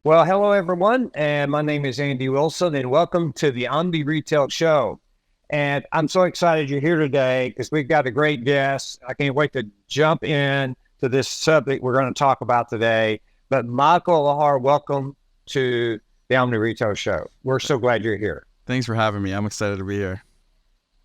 Well, hello everyone, and my name is Andy Wilson, and welcome to the Omni Retail Show. And I'm so excited you're here today because we've got a great guest. I can't wait to jump in to this subject we're going to talk about today. But Michael Lebhar, welcome to the Omni Retail Show. We're so glad you're here. Thanks for having me. I'm excited to be here.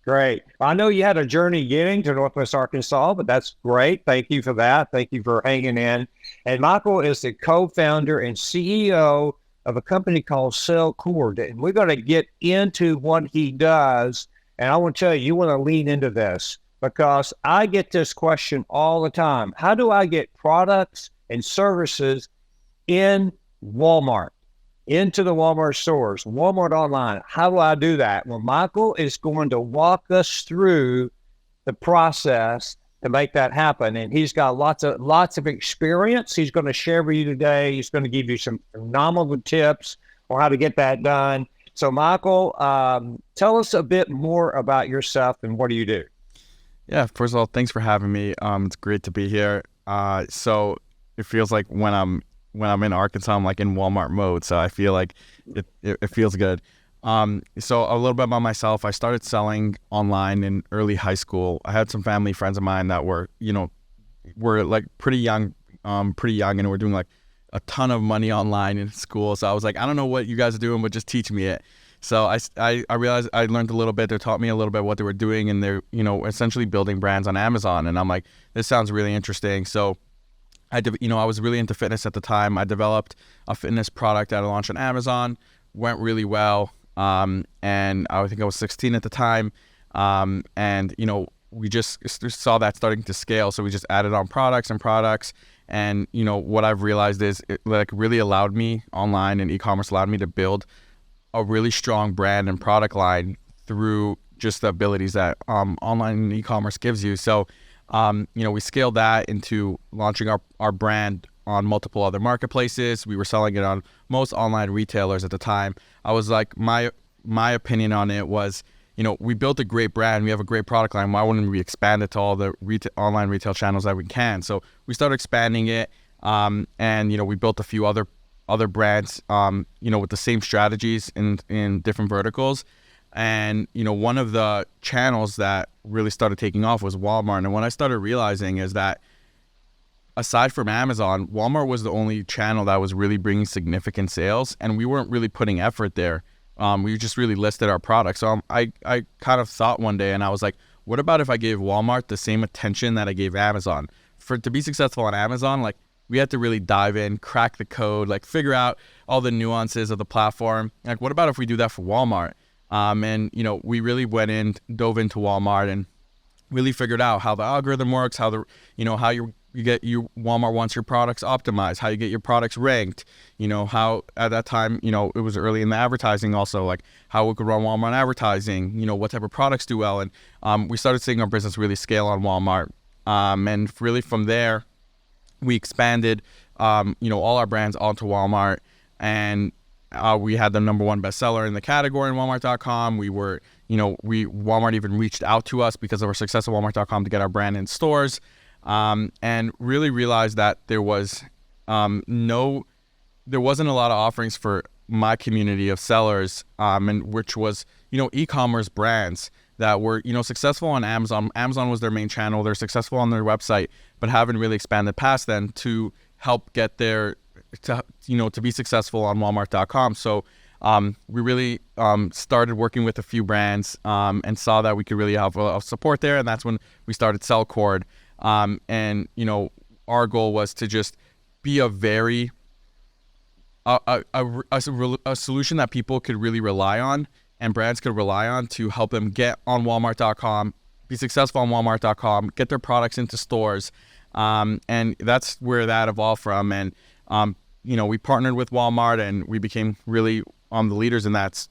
Great. I know you had a journey getting to Northwest Arkansas, but that's great. Thank you for that. Thank you for hanging in. And Michael is the co-founder and CEO of a company called SellCord. And we're going to get into what he does. And I want to tell you, you want to lean into this because I get this question all the time. How do I get products and services in Walmart? Into the Walmart stores, Walmart online. How do I do that? Well, Michael is going to walk us through the process to make that happen. And he's got lots of experience. He's going to share with you today. He's going to give you some phenomenal tips on how to get that done. So Michael, tell us a bit more about yourself and what do you do? Yeah, first of all, thanks for having me. It's great to be here. So it feels like when I'm in Arkansas, I'm like in Walmart mode. So I feel like it feels good. So a little bit about myself. I started selling online in early high school. I had some family friends of mine that were like pretty young and were doing like a ton of money online in school. So I was like, I don't know what you guys are doing, but just teach me it. So I realized I learned a little bit. They taught me a little bit what they were doing, and they're, essentially building brands on Amazon. And I'm like, this sounds really interesting. So I was really into fitness at the time. I developed a fitness product that I launched on Amazon, went really well. And I think I was 16 at the time. And we just saw that starting to scale. So we just added on products. And, what I've realized is it really allowed me online, and e-commerce allowed me to build a really strong brand and product line through just the abilities that online and e-commerce gives you. So we scaled that into launching our brand on multiple other marketplaces. We were selling it on most online retailers at the time. I was like, my opinion on it was, we built a great brand. We have a great product line. Why wouldn't we expand it to all the online retail channels that we can? So we started expanding it. And we built a few other brands, with the same strategies in different verticals. And, one of the channels that really started taking off was Walmart. And what I started realizing is that aside from Amazon, Walmart was the only channel that was really bringing significant sales, and we weren't really putting effort there. We just really listed our products. So I kind of thought one day, and I was like, what about if I gave Walmart the same attention that I gave Amazon? To be successful on Amazon, we had to really dive in, crack the code, figure out all the nuances of the platform. What about if we do that for Walmart? And we really dove into Walmart and really figured out how the algorithm works, how Walmart wants your products optimized, how you get your products ranked, how at that time, it was early in the advertising also, how we could run Walmart advertising, what type of products do well. And we started seeing our business really scale on Walmart. And really from there, we expanded, all our brands onto Walmart, and we had the number one bestseller in the category in Walmart.com. Walmart even reached out to us because of our success at Walmart.com to get our brand in stores, and really realized that there wasn't a lot of offerings for my community of sellers, and which was, e-commerce brands that were, successful on Amazon. Amazon was their main channel. They're successful on their website, but haven't really expanded past then to help get to be successful on Walmart.com. So we really started working with a few brands and saw that we could really have a support there. And that's when we started SellCord. And, our goal was to just be a solution that people could really rely on and brands could rely on to help them get on Walmart.com, be successful on Walmart.com, get their products into stores. And that's where that evolved from. And, we partnered with Walmart and we became really the leaders in that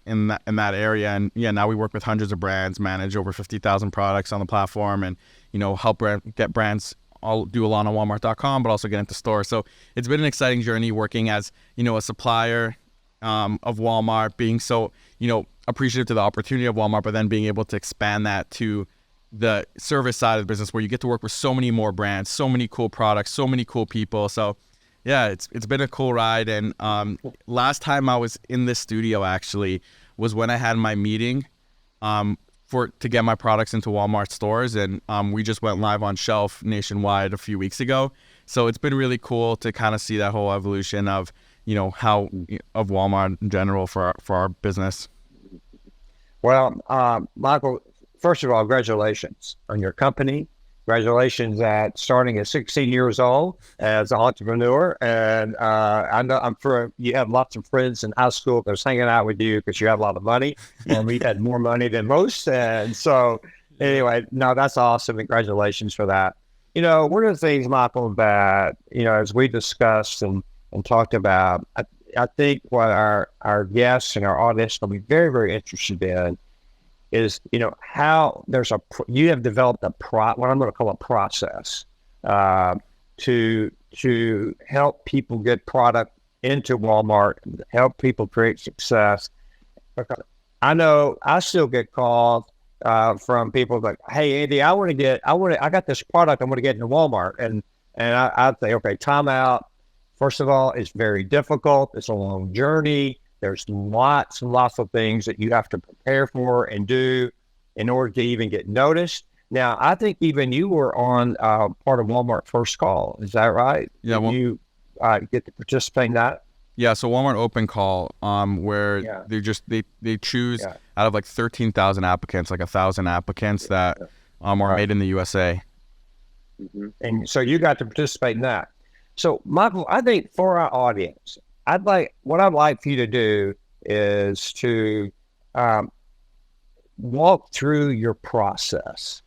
area. And now we work with hundreds of brands, manage over 50,000 products on the platform, and, help get brands all do a lot on Walmart.com, but also get into stores. So it's been an exciting journey working as, a supplier of Walmart, being so, appreciative to the opportunity of Walmart, but then being able to expand that to the service side of the business where you get to work with so many more brands, so many cool products, so many cool people. So Yeah, it's been a cool ride. And last time I was in this studio actually was when I had my meeting to get my products into Walmart stores, and we just went live on shelf nationwide a few weeks ago. So it's been really cool to kind of see that whole evolution of of Walmart in general for our business. Well, Michael, first of all, congratulations on your company. Congratulations at starting at 16 years old as an entrepreneur. And I know you have lots of friends in high school that's hanging out with you because you have a lot of money, and we had more money than most. And so anyway, no, that's awesome. Congratulations for that. One of the things, Michael, that, as we discussed and talked about, I think what our guests and our audience will be very, very interested in is, how you have developed what I'm going to call a process to help people get product into Walmart, help people create success. Because I know I still get calls from people like, "Hey, Andy, I got this product I want to get into Walmart," and I'd say, "Okay, time out. First of all, it's very difficult. It's a long journey. There's lots and lots of things that you have to prepare for and do in order to even get noticed." Now, I think even you were on part of Walmart First Call. Is that right? Yeah. Did you get to participate in that? Yeah. So Walmart Open Call, where they choose out of like 13,000 applicants, like 1,000 applicants that are made in the USA. Mm-hmm. And so you got to participate in that. So, Michael, I think for our audience, what I'd like for you to do is to walk through your process,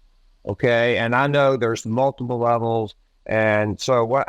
okay? And I know there's multiple levels, and so what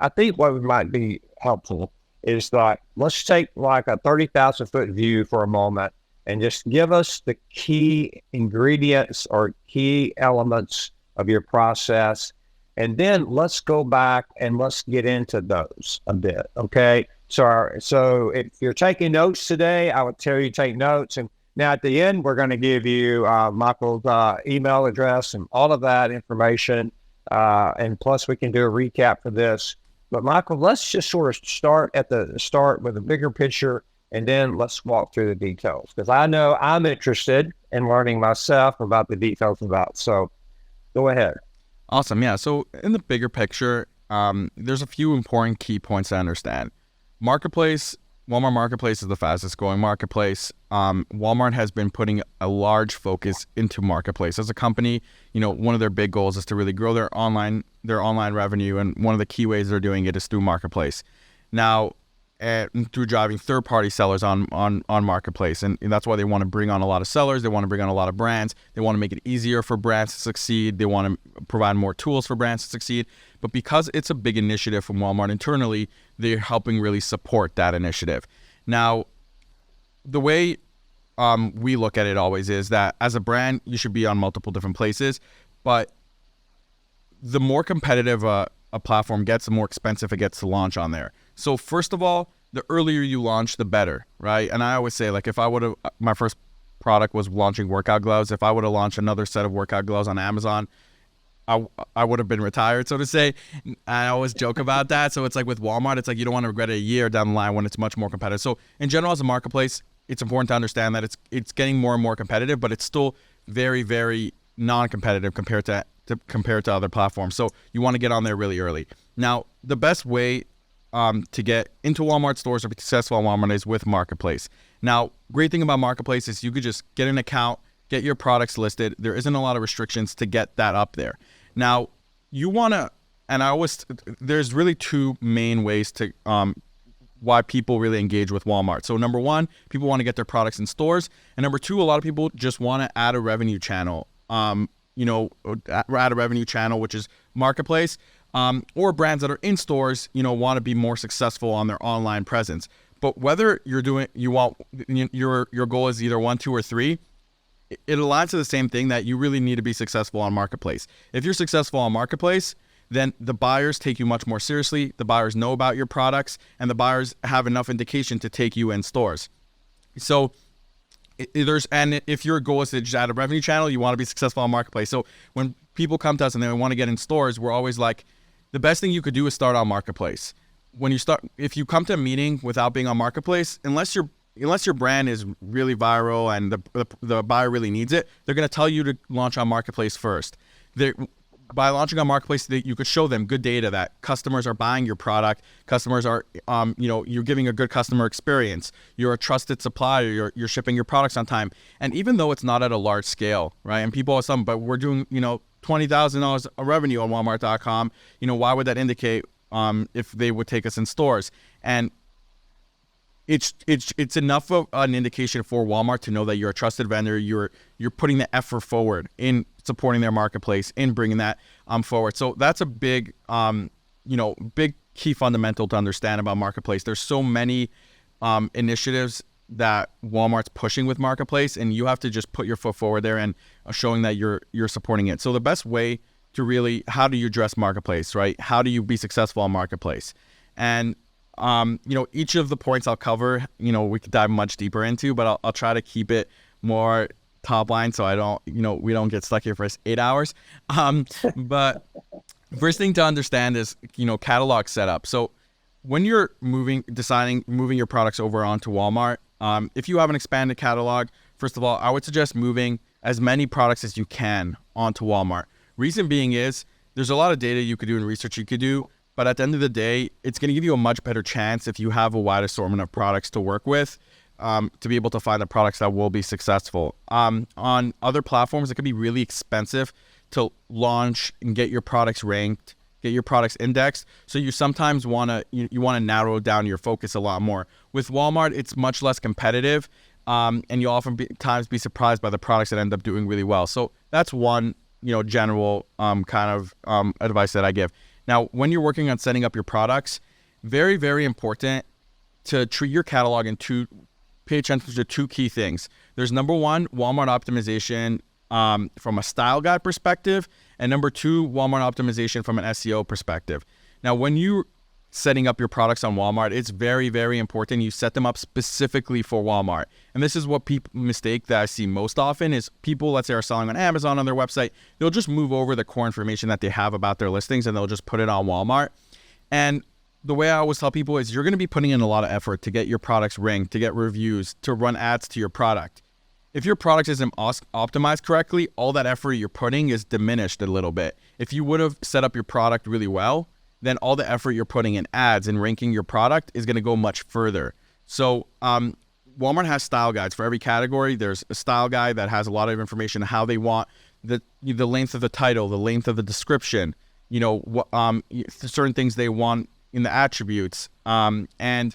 might be helpful is that let's take like a 30,000 foot view for a moment and just give us the key ingredients or key elements of your process. And then let's go back and let's get into those a bit, okay? So if you're taking notes today, I would tell you to take notes. And now at the end, we're going to give you Michael's email address and all of that information. And plus, we can do a recap for this. But Michael, let's just sort of start at the start with a bigger picture, and then let's walk through the details. Because I know I'm interested in learning myself about the details about. So go ahead. Awesome. Yeah. So in the bigger picture, there's a few important key points to understand. Walmart Marketplace is the fastest growing marketplace. Walmart has been putting a large focus into Marketplace. As a company, one of their big goals is to really grow their online revenue, and one of the key ways they're doing it is through Marketplace. Now, through driving third-party sellers on Marketplace, and that's why they want to bring on a lot of sellers. They want to bring on a lot of brands. They want to make it easier for brands to succeed. They want to provide more tools for brands to succeed. But because it's a big initiative from Walmart internally, they're helping really support that initiative. Now, the way we look at it always is that as a brand, you should be on multiple different places, but the more competitive a platform gets, the more expensive it gets to launch on there. So first of all, the earlier you launch, the better, right? And I always say, like, if I would have, my first product was launching workout gloves. If I would have launched another set of workout gloves on Amazon, I would have been retired, so to say. I always joke about that. So it's like with Walmart, it's like you don't want to regret it a year down the line when it's much more competitive. So in general, as a marketplace, it's important to understand that it's getting more and more competitive, but it's still very, very non-competitive compared to other platforms. So you want to get on there really early. Now, the best way to get into Walmart stores or be successful on Walmart is with Marketplace. Now, great thing about Marketplace is you could just get an account, get your products listed. There isn't a lot of restrictions to get that up there. Now, you want to, and there's really two main ways to why people really engage with Walmart. So number one, people want to get their products in stores. And number two, a lot of people just want to add a revenue channel, add a revenue channel, which is Marketplace, or brands that are in stores, want to be more successful on their online presence. But whether your goal is either 1, 2, or 3, it aligns to the same thing, that you really need to be successful on Marketplace. If you're successful on Marketplace, then the buyers take you much more seriously. The buyers know about your products, and the buyers have enough indication to take you in stores. So if your goal is to just add a revenue channel, you want to be successful on Marketplace. So when people come to us and they want to get in stores, we're always like, the best thing you could do is start on Marketplace. if you come to a meeting without being on Marketplace, unless your brand is really viral and the buyer really needs it, they're going to tell you to launch on Marketplace first. By launching on Marketplace, you could show them good data that customers are buying your product. Customers are, you're giving a good customer experience. You're a trusted supplier. You're shipping your products on time. And even though it's not at a large scale, right? And people have but we're doing, $20,000 of revenue on Walmart.com. Why would that indicate if they would take us in stores? And it's enough of an indication for Walmart to know that you're a trusted vendor. You're putting the effort forward in supporting their marketplace, in bringing that forward. So that's a big big key fundamental to understand about marketplace. There's so many initiatives that Walmart's pushing with marketplace, and you have to just put your foot forward there and showing that you're supporting it. So the best way to really, how do you address marketplace, right? How do you be successful on marketplace? And each of the points I'll cover, we could dive much deeper into, but I'll try to keep it more top line so I don't, we don't get stuck here for 8 hours. But first thing to understand is, catalog setup. So when you're moving your products over onto Walmart, if you have an expanded catalog, first of all, I would suggest moving as many products as you can onto Walmart. Reason being is there's a lot of data you could do and research you could do. But at the end of the day, it's going to give you a much better chance if you have a wide assortment of products to work with, to be able to find the products that will be successful. On other platforms, it can be really expensive to launch and get your products ranked, get your products indexed. So you sometimes want to narrow down your focus a lot more. With Walmart, it's much less competitive, and you'll oftentimes be surprised by the products that end up doing really well. So that's one general kind of advice that I give. Now, when you're working on setting up your products, very, very important to treat your catalog pay attention to two key things. There's number one, Walmart optimization from a style guide perspective, and number two, Walmart optimization from an SEO perspective. Now, when you're setting up your products on Walmart, it's very, very important you set them up specifically for Walmart. And this is what people mistake that I see most often is people, let's say, are selling on Amazon on their website. They'll just move over the core information that they have about their listings and they'll just put it on Walmart. And the way I always tell people is you're going to be putting in a lot of effort to get your products ranked, to get reviews, to run ads to your product. If your product isn't optimized correctly, all that effort you're putting is diminished a little bit. If you would have set up your product really well, then all the effort you're putting in ads and ranking your product is going to go much further. So Walmart has style guides for every category. There's a style guide that has a lot of information on how they want the length of the title, the length of the description, certain things they want in the attributes. And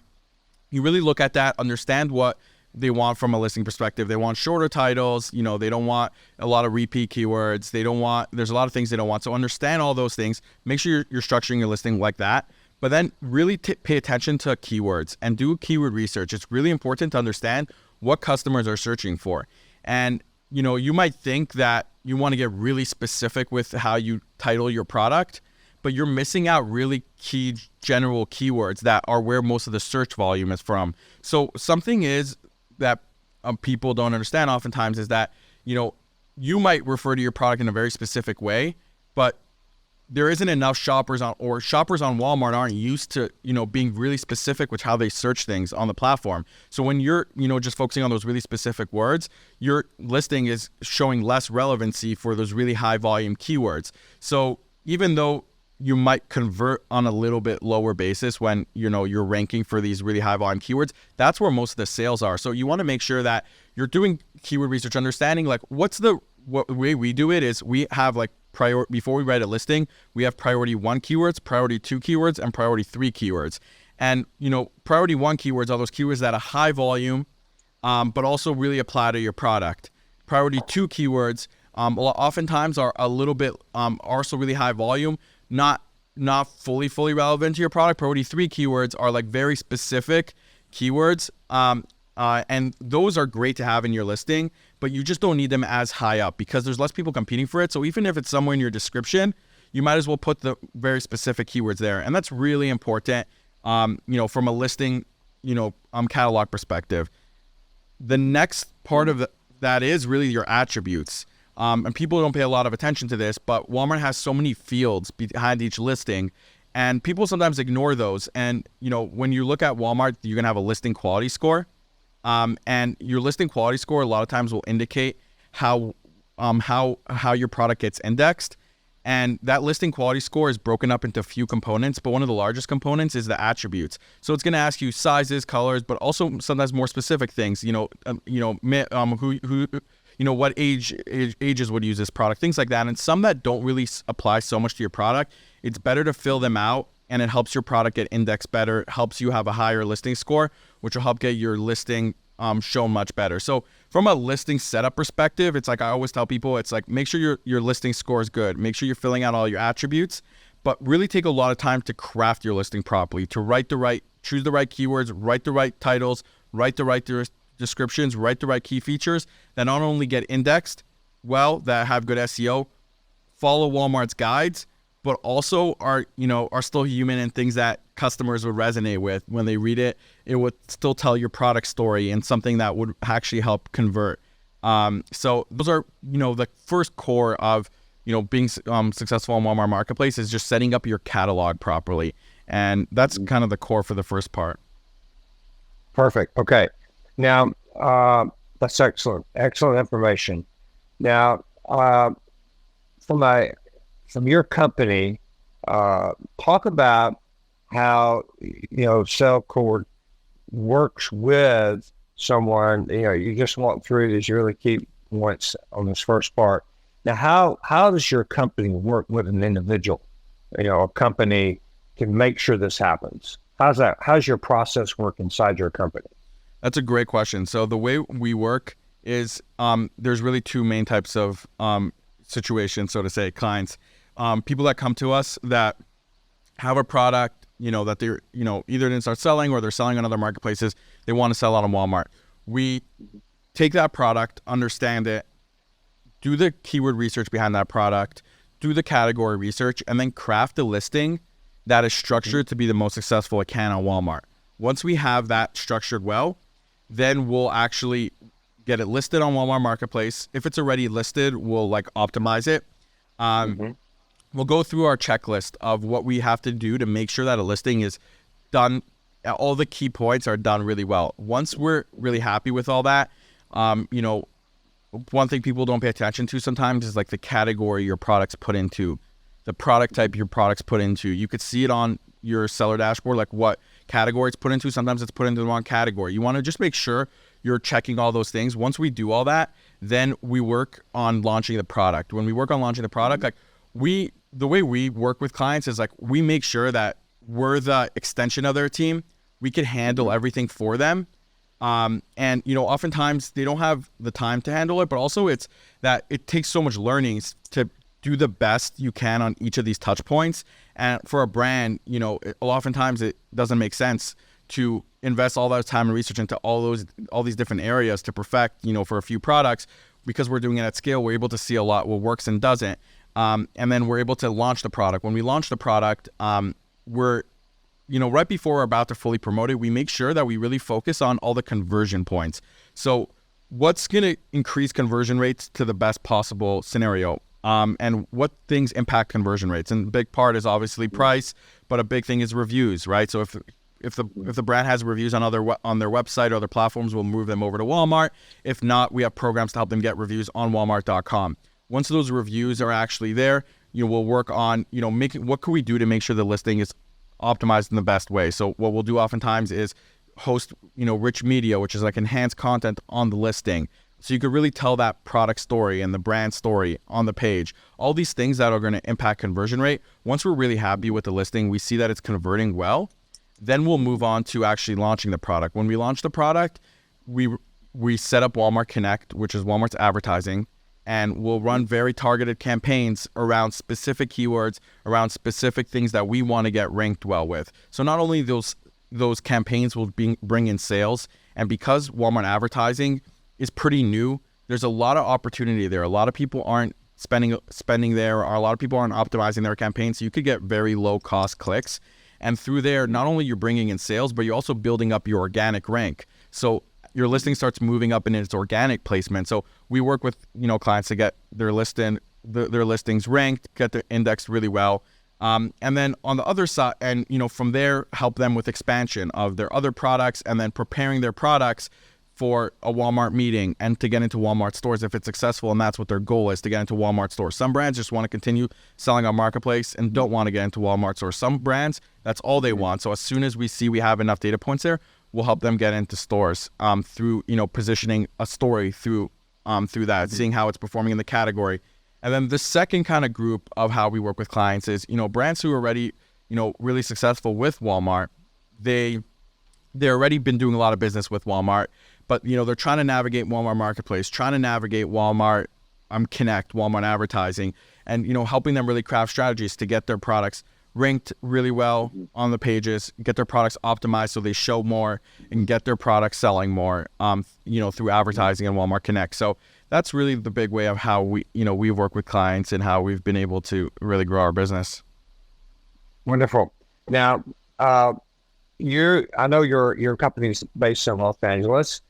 you really look at that, understand what they want from a listing perspective. They want shorter titles, they don't want a lot of repeat keywords. There's a lot of things they don't want. So understand all those things. Make sure you're structuring your listing like that. But then really pay attention to keywords and do keyword research. It's really important to understand what customers are searching for. And, you might think that you want to get really specific with how you title your product, but you're missing out really key general keywords that are where most of the search volume is from. So something is that people don't understand oftentimes is that, you might refer to your product in a very specific way, but there isn't enough shoppers on Walmart aren't used to, being really specific with how they search things on the platform. So when you're, just focusing on those really specific words, your listing is showing less relevancy for those really high volume keywords. So even though you might convert on a little bit lower basis when, you're ranking for these really high volume keywords, that's where most of the sales are. So you want to make sure that you're doing keyword research, understanding what way we do it is we have before we write a listing, we have priority 1 keywords, priority 2 keywords, and priority 3 keywords. And, priority 1 keywords are those keywords that are high volume, but also really apply to your product. Priority 2 keywords, oftentimes are a little bit, are also really high volume, not fully relevant to your product. Priority 3 keywords are very specific keywords, and those are great to have in your listing, but you just don't need them as high up because there's less people competing for it. So even if it's somewhere in your description, you might as well put the very specific keywords there, and that's really important. From a listing, catalog perspective. The next part of that is really your attributes. And people don't pay a lot of attention to this, but Walmart has so many fields behind each listing. And people sometimes ignore those. And, when you look at Walmart, you're going to have a listing quality score. And your listing quality score a lot of times will indicate how your product gets indexed. And that listing quality score is broken up into a few components, but one of the largest components is the attributes. So it's going to ask you sizes, colors, but also sometimes more specific things. What ages would use this product, things like that. And some that don't really apply so much to your product, it's better to fill them out, and it helps your product get indexed better, helps you have a higher listing score, which will help get your listing shown much better. So from a listing setup perspective, it's like I always tell people, it's like make sure your listing score is good, make sure you're filling out all your attributes, but really take a lot of time to craft your listing properly, to choose the right keywords, write the right titles, write the right descriptions, write the right key features that not only get indexed well, that have good SEO, follow Walmart's guides, but also are still human and things that customers would resonate with. When they read it, it would still tell your product story and something that would actually help convert. So those are, the first core of, being successful in Walmart Marketplace is just setting up your catalog properly. And that's kind of the core for the first part. Perfect. Okay. Now, that's excellent. Excellent information. Now, from your company, talk about how, SellCord works with someone. You just walk through these really key points on this first part. Now, how does your company work with an individual, a company to make sure this happens? How's your process work inside your company? That's a great question. So the way we work is there's really two main types of situations, so to say, clients. People that come to us that have a product, that they're, either didn't start selling or they're selling on other marketplaces. They want to sell out on Walmart. We take that product, understand it, do the keyword research behind that product, do the category research, and then craft a listing that is structured to be the most successful it can on Walmart. Once we have that structured well, then we'll actually get it listed on Walmart Marketplace. If it's already listed, we'll optimize it. We'll go through our checklist of what we have to do to make sure that a listing is done. All the key points are done really well. Once we're really happy with all that, one thing people don't pay attention to sometimes is the category your product's put into, the product type your product's put into. You could see it on your seller dashboard, what category it's put into. Sometimes it's put into the wrong category. You want to just make sure you're checking all those things. Once we do all that, then we work on launching the product. When we work on launching the product, the way we work with clients is we make sure that we're the extension of their team. We can handle everything for them. And oftentimes they don't have the time to handle it, but also it's that it takes so much learnings to do the best you can on each of these touch points. And for a brand, oftentimes it doesn't make sense to invest all that time and research into all these different areas to perfect, for a few products. Because we're doing it at scale, we're able to see a lot what works and doesn't. And then we're able to launch the product. When we launch the product, we're, right before we're about to fully promote it, we make sure that we really focus on all the conversion points. So what's going to increase conversion rates to the best possible scenario? And what things impact conversion rates? And a big part is obviously price, but a big thing is reviews, right? So if the brand has reviews on their website or other platforms, we'll move them over to Walmart. If not, we have programs to help them get reviews on Walmart.com. Once those reviews are actually there, we'll work on, what can we do to make sure the listing is optimized in the best way. So what we'll do oftentimes is host, rich media, which is enhanced content on the listing. So you could really tell that product story and the brand story on the page. All these things that are going to impact conversion rate. Once we're really happy with the listing, we see that it's converting well, then we'll move on to actually launching the product. When we launch the product, we set up Walmart Connect, which is Walmart's advertising, and we'll run very targeted campaigns around specific keywords, around specific things that we want to get ranked well with. So not only those campaigns will bring in sales, and because Walmart advertising is pretty new, there's a lot of opportunity there. A lot of people aren't spending there, or a lot of people aren't optimizing their campaigns, so you could get very low cost clicks. And through there, not only you're bringing in sales, but you're also building up your organic rank. So your listing starts moving up in its organic placement. So we work with clients to get their listings ranked, get their indexed really well. And then on the other side, and from there, help them with expansion of their other products, and then preparing their products for a Walmart meeting and to get into Walmart stores if it's successful, and that's what their goal is, to get into Walmart stores. Some brands just want to continue selling on Marketplace and don't want to get into Walmart stores. Some brands, that's all they want. So as soon as we see we have enough data points there, we'll help them get into stores through positioning a story through that, seeing how it's performing in the category. And then the second kind of group of how we work with clients is brands who are already really successful with Walmart. They're already been doing a lot of business with Walmart, but they're trying to navigate Walmart Marketplace, trying to navigate Walmart Connect, Walmart advertising, and helping them really craft strategies to get their products ranked really well on the pages, get their products optimized so they show more, and get their products selling more through advertising and Walmart Connect. So that's really the big way of how we work with clients and how we've been able to really grow our business. Wonderful. Now, I know your company's based in Los Angeles,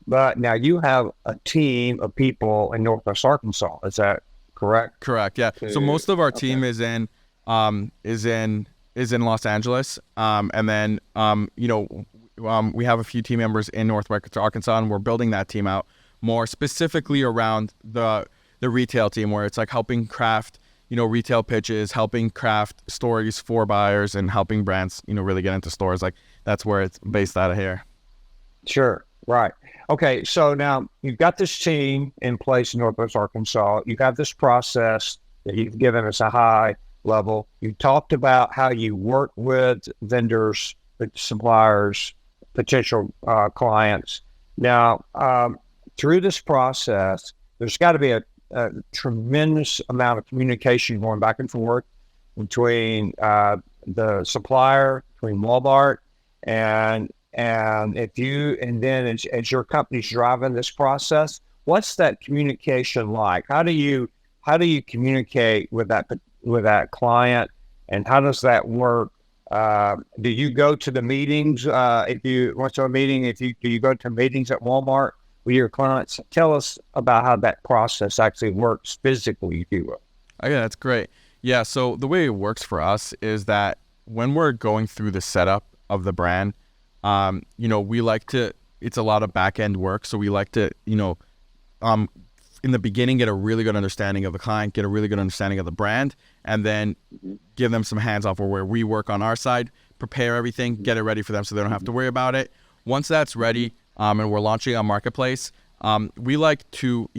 but now you have a team of people in Northwest Arkansas. Is that correct? Correct. Yeah. So most of our team is in Los Angeles, and then we have a few team members in Northwest Arkansas, and we're building that team out more specifically around the retail team, where it's like helping craft retail pitches, helping craft stories for buyers, and helping brands really get into stores. Like that's where it's based out of here. Sure. Right. Okay. So now you've got this team in place in Northwest Arkansas. You have this process that you've given us a high level. You talked about how you work with vendors, suppliers, potential clients. Now, through this process, there's got to be a tremendous amount of communication going back and forth between the supplier, between Walmart, and then as your company's driving this process, what's that communication like? How do you communicate with that client, and how does that work? Do you go to the meetings? If you went to a meeting, do you go to meetings at Walmart with your clients? Tell us about how that process actually works physically, if you will. Oh, yeah, that's great. Yeah, so the way it works for us is that when we're going through the setup of the brand, we like to, it's a lot of back end work. So we like to, in the beginning, get a really good understanding of the client, get a really good understanding of the brand, and then give them some hands off where we work on our side, prepare everything, get it ready for them so they don't have to worry about it. Once that's ready, and we're launching on Marketplace, we like to,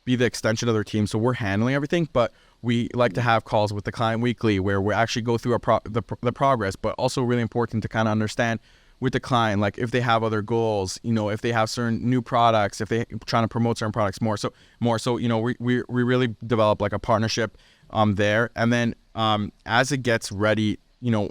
be the extension of their team. So we're handling everything, but we like to have calls with the client weekly where we actually go through the progress, but also really important to kind of understand with the client, like if they have other goals, if they have certain new products, if they're trying to promote certain products more. So we really develop like a partnership there. And then as it gets ready,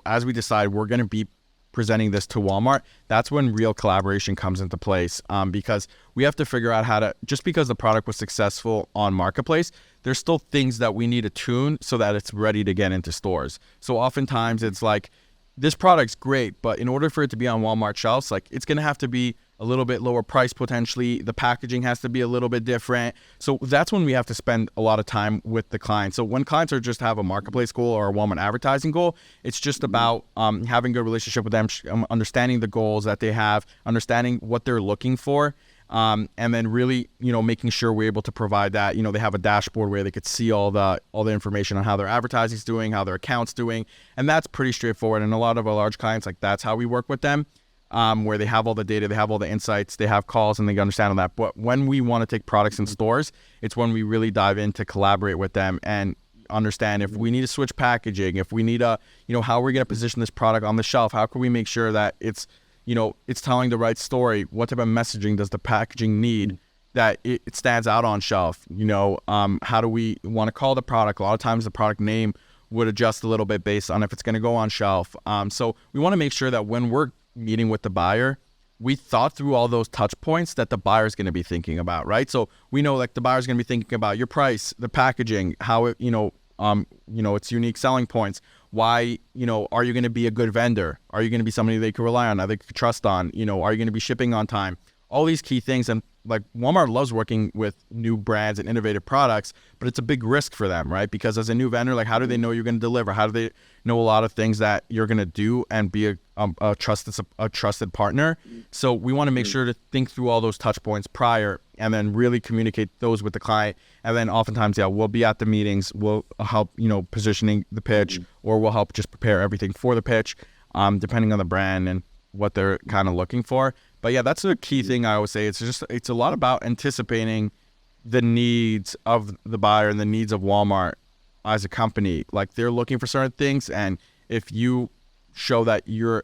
as we decide we're going to be presenting this to Walmart, that's when real collaboration comes into place, because we have to figure out how to, just because the product was successful on Marketplace, there's still things that we need to tune so that it's ready to get into stores. So oftentimes it's like, this product's great, but in order for it to be on Walmart shelves, like it's going to have to be a little bit lower price potentially. The packaging has to be a little bit different. So that's when we have to spend a lot of time with the client. So when clients are just have a Marketplace goal or a Walmart advertising goal, it's just about having a good relationship with them, understanding the goals that they have, understanding what they're looking for. And then really, making sure we're able to provide that. They have a dashboard where they could see all the information on how their advertising is doing, how their account's doing, and that's pretty straightforward. And a lot of our large clients, like that's how we work with them, where they have all the data, they have all the insights, they have calls, and they understand all that. But when we want to take products in stores, it's when we really dive in to collaborate with them and understand if we need to switch packaging, if we need how we're going to position this product on the shelf, how can we make sure that it's telling the right story? What type of messaging does the packaging need that it stands out on shelf? How do we want to call the product? A lot of times the product name would adjust a little bit based on if it's going to go on shelf. So we want to make sure that when we're meeting with the buyer, we thought through all those touch points that the buyer is going to be thinking about, right? So we know like the buyer is going to be thinking about your price, the packaging, how it, its unique selling points. Why, are you going to be a good vendor? Are you going to be somebody they could rely on, that they could trust on? Are you going to be shipping on time? All these key things. And like Walmart loves working with new brands and innovative products, but it's a big risk for them, right? Because as a new vendor, like how do they know you're going to deliver? How do they know a lot of things that you're going to do and be a trusted partner? So we want to make sure to think through all those touch points prior and then really communicate those with the client. And then oftentimes, we'll be at the meetings, we'll help, positioning the pitch, or we'll help just prepare everything for the pitch, depending on the brand and what they're kind of looking for. But yeah, that's a key thing I always say. It's a lot about anticipating the needs of the buyer and the needs of Walmart as a company. Like they're looking for certain things, and if you show that you're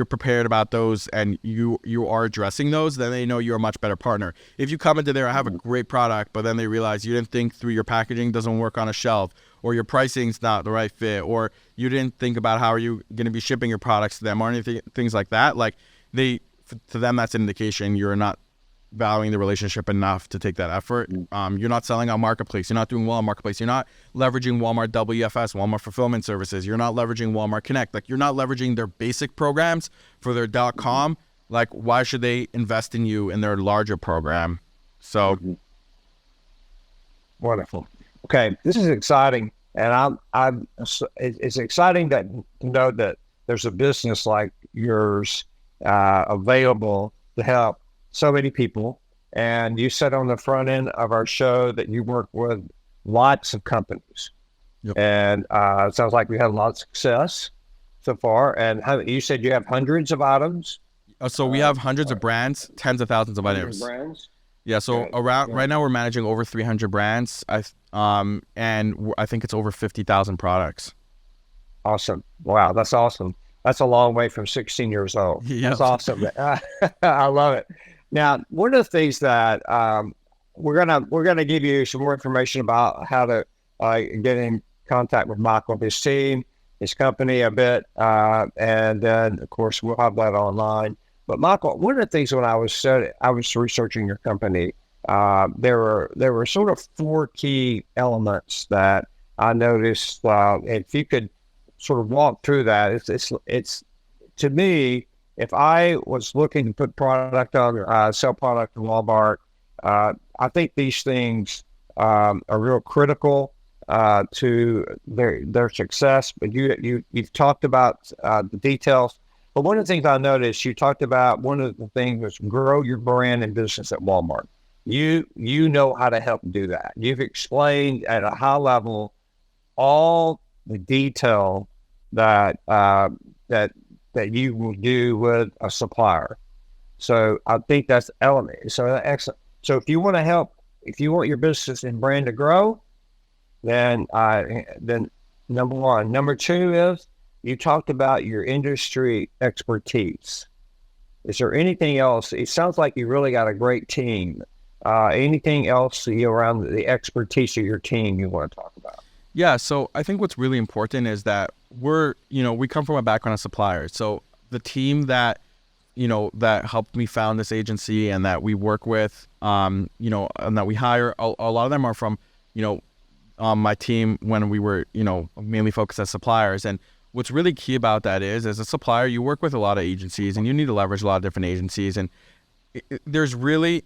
prepared about those and you are addressing those, then they know you're a much better partner. If you come into there and have a great product, but then they realize you didn't think through your packaging doesn't work on a shelf, or your pricing's not the right fit, or you didn't think about how are you going to be shipping your products to them, or anything, things like that, like to them, that's an indication you're not valuing the relationship enough to take that effort. You're not selling on Marketplace. You're not doing well on Marketplace. You're not leveraging Walmart WFS, Walmart Fulfillment Services. You're not leveraging Walmart Connect. Like you're not leveraging their basic programs for their .com. Like why should they invest in you in their larger program? So. Wonderful. Okay, this is exciting, and it's exciting to know that there's a business like yours available to help so many people. And you said on the front end of our show that you work with lots of companies. Yep. And it sounds like we had a lot of success so far. And you said you have hundreds of items. So we have hundreds of brands, tens of thousands of items. Brands. Yeah. So right now we're managing over 300 brands. And I think it's over 50,000 products. Awesome. Wow. That's awesome. That's a long way from 16 years old. Yep. That's awesome. I love it. Now, one of the things that we're gonna give you some more information about how to get in contact with Michael, his team, his company a bit, and then of course we'll have that online. But Michael, one of the things when I was researching your company, there were sort of four key elements that I noticed. If you could sort of walk through that, it's to me, if I was looking to put product on, sell product in Walmart, I think these things are real critical to their success. But you've talked about the details. But one of the things I noticed, you talked about one of the things was grow your brand and business at Walmart. You know how to help do that. You've explained at a high level all the detail that you will do with a supplier. So I think that's the element. So excellent. So if you want your business and brand to grow, then number one. Number two is you talked about your industry expertise. Is there anything else? It sounds like you really got a great team. Anything else around the expertise of your team you want to talk about? Yeah, so I think what's really important is that we come from a background of suppliers. So the team that helped me found this agency and that we work with, and that we hire, a lot of them are from, my team when we were, mainly focused as suppliers. And what's really key about that is, as a supplier, you work with a lot of agencies and you need to leverage a lot of different agencies. And there's really,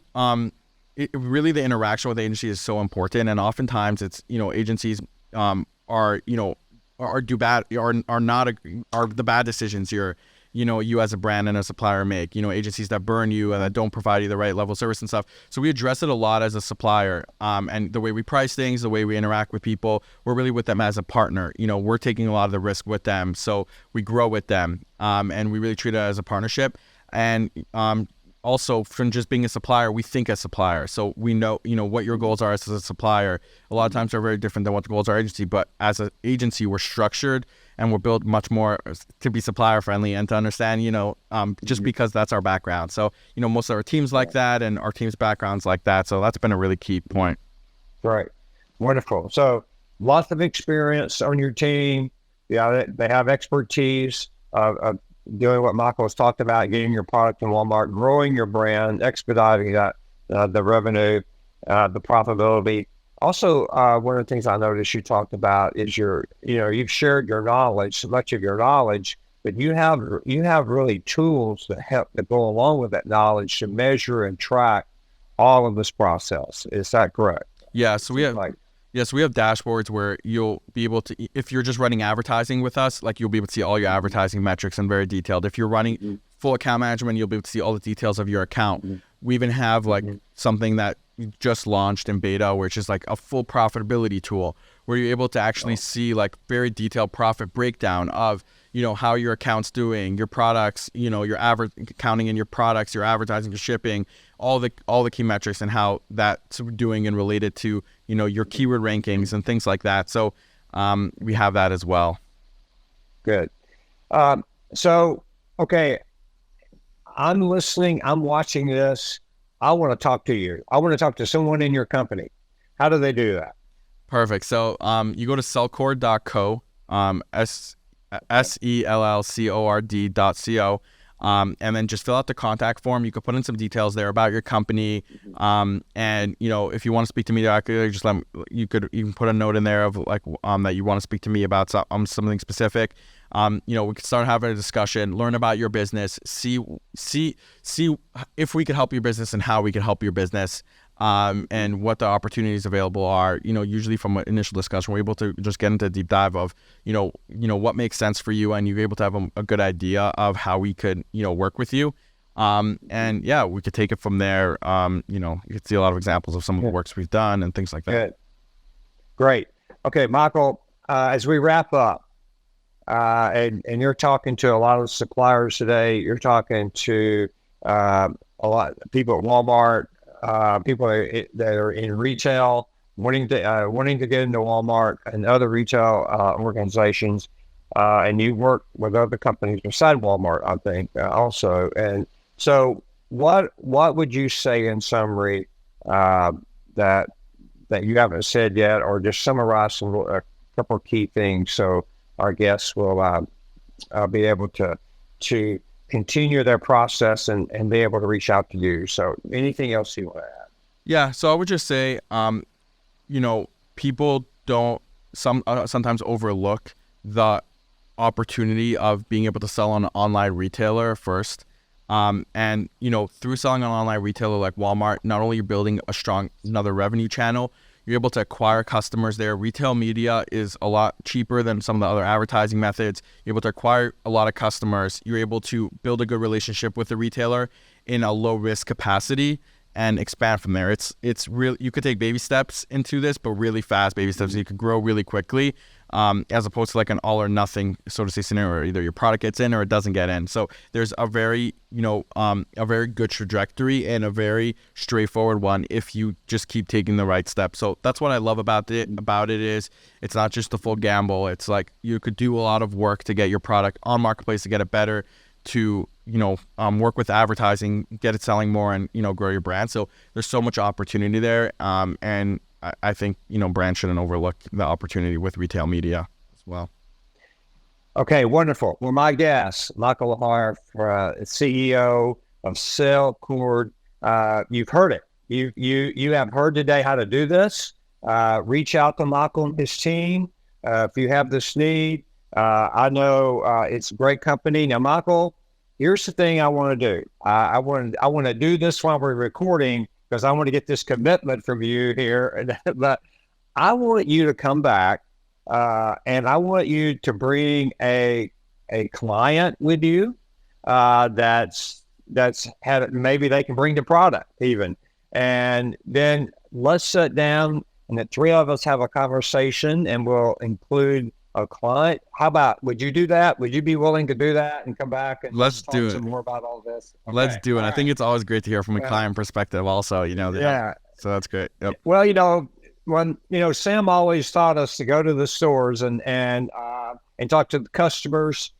really the interaction with agencies is so important. And oftentimes it's, agencies are the bad decisions you as a brand and a supplier make, agencies that burn you and that don't provide you the right level of service and stuff. So we address it a lot as a supplier, and the way we price things, the way we interact with people, we're really with them as a partner. We're taking a lot of the risk with them, so we grow with them, and we really treat it as a partnership. And also, from just being a supplier, we think as supplier. So we know, what your goals are as a supplier. A lot of times they're very different than what the goals are agency. But as an agency, we're structured and we're built much more to be supplier friendly and to understand, just because that's our background. So, most of our teams like that and our team's backgrounds like that. So that's been a really key point. Right. Wonderful. So lots of experience on your team. Yeah, they have expertise of doing what Michael has talked about, getting your product in Walmart, growing your brand, expediting that, the revenue, the profitability. Also, one of the things I noticed you talked about is you've shared your knowledge, so much of your knowledge, but you have really tools that go along with that knowledge to measure and track all of this process. Is that correct? Yeah, so we have dashboards where you'll be able to, if you're just running advertising with us, like you'll be able to see all your advertising metrics and very detailed. If you're running full account management, you'll be able to see all the details of your account. We even have like something that we just launched in beta, which is like a full profitability tool where you're able to actually see like very detailed profit breakdown of, you know, how your account's doing, your products, you know, your counting in your products, your advertising, your shipping, all the key metrics and how that's doing and related to, you know, your keyword rankings and things like that. So we have that as well. Good. So, okay, I'm listening, I'm watching this. I want to talk to you. I want to talk to someone in your company. How do they do that? Perfect. So you go to sellcord.co, SELLCORD.co, and then just fill out the contact form. You could put in some details there about your company, and you know, if you want to speak to me directly, just you can put a note in there of like that you want to speak to me about something specific. You know, we can start having a discussion, learn about your business, see if we could help your business and how we can help your business. And what the opportunities available are. You know, usually from an initial discussion, we're able to just get into a deep dive of, you know, what makes sense for you, and you're able to have a good idea of how we could, you know, work with you. And yeah, we could take it from there. You know, you could see a lot of examples of some of the works we've done and things like that. Good. Great. Okay, Michael, as we wrap up, and you're talking to a lot of suppliers today, you're talking to a lot of people at Walmart, people that are in retail, wanting to get into Walmart and other retail organizations, and you work with other companies beside Walmart, I think, also. And so, what would you say in summary that you haven't said yet, or just summarize a couple of key things so our guests will be able to continue their process and be able to reach out to you. So anything else you want to add? Yeah. So I would just say, you know, people don't sometimes overlook the opportunity of being able to sell on an online retailer first. And, you know, through selling on an online retailer like Walmart, not only you're building another revenue channel, you're able to acquire customers there. Retail media is a lot cheaper than some of the other advertising methods. You're able to acquire a lot of customers. You're able to build a good relationship with the retailer in a low risk capacity and expand from there. It's real. You could take baby steps into this, but really fast baby steps. You could grow really quickly, as opposed to like an all or nothing, so to say, scenario where either your product gets in or it doesn't get in. So there's a very, you know, a very good trajectory and a very straightforward one if you just keep taking the right steps. So that's what I love about it. Is it's not just a full gamble. It's like you could do a lot of work to get your product on marketplace, to get it better, to, you know, work with advertising, get it selling more, and, you know, grow your brand. So there's so much opportunity there. And I think, you know, brands shouldn't overlook the opportunity with retail media as well. Okay, wonderful. Well, my guest, Michael Lebhar, CEO of SellCord. You've heard it. You have heard today how to do this. Reach out to Michael and his team if you have this need. I know it's a great company. Now, Michael, here's the thing I want to do. I want to do this while we're recording because I want to get this commitment from you here. But I want you to come back and I want you to bring a client with you that's had, maybe they can bring the product even, and then let's sit down and the three of us have a conversation and we'll include a client. How about, would you do that? Would you be willing to do that and come back and let's talk do it some more about all this? Okay. Let's do it. All I think it's always great to hear from a client perspective also, you know. Yeah. So that's great. Yep. Well, you know, Sam always taught us to go to the stores and talk to the customers.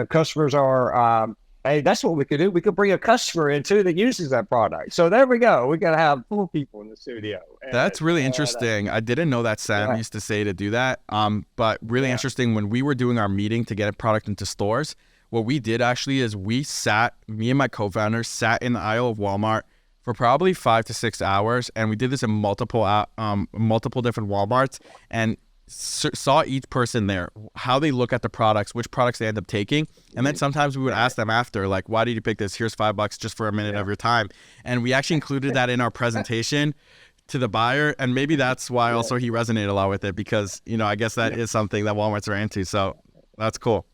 Customers are, hey, that's what we could do. We could bring a customer in too that uses that product. So there we go. We got to have 4 people in the studio. That's really interesting. I didn't know that Sam used to say to do that. But really interesting, when we were doing our meeting to get a product into stores, what we did actually is me and my co-founders sat in the aisle of Walmart for probably 5 to 6 hours. And we did this in multiple different Walmarts, and saw each person there, how they look at the products, which products they end up taking. And then sometimes we would ask them after, like, why did you pick this? Here's $5 just for a minute of your time. And we actually included that in our presentation to the buyer. And maybe that's why also he resonated a lot with it, because, I guess that is something that Walmarts are into. So that's cool.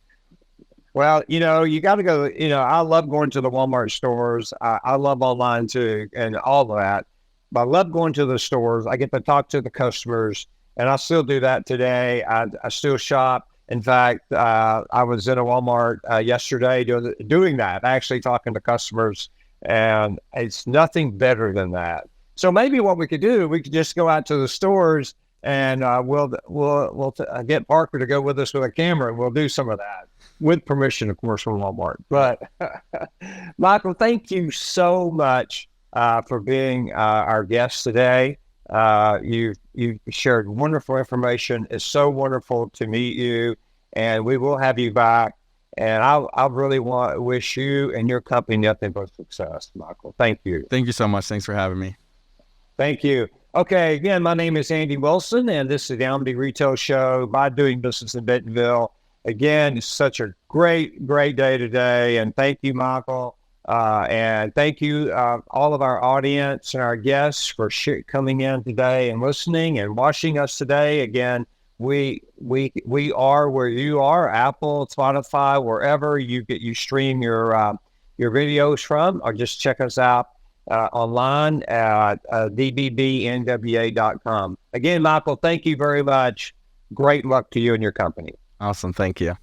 Well, you got to go, I love going to the Walmart stores. I love online too, and all of that. But I love going to the stores. I get to talk to the customers, and I still do that today. I still shop. In fact, I was in a Walmart yesterday doing that, actually talking to customers, and it's nothing better than that. So maybe what we could do, we could just go out to the stores, and we'll get Parker to go with us with a camera, and we'll do some of that with permission, of course, from Walmart. But Michael, thank you so much for being our guest today. You've shared wonderful information. It's so wonderful to meet you, and we will have you back. And I really wish you and your company nothing but success, Michael. Thank you. Thank you so much. Thanks for having me. Thank you. Okay, again, my name is Andy Wilson, and this is the Omni Retail Show by Doing Business in Bentonville. Again, it's such a great day today, and thank you, Michael. And thank you, all of our audience and our guests for coming in today and listening and watching us today. Again, we are where you are, Apple, Spotify, wherever you stream your videos from, or just check us out online at dbbnwa.com. Again, Michael, thank you very much. Great luck to you and your company. Awesome. Thank you.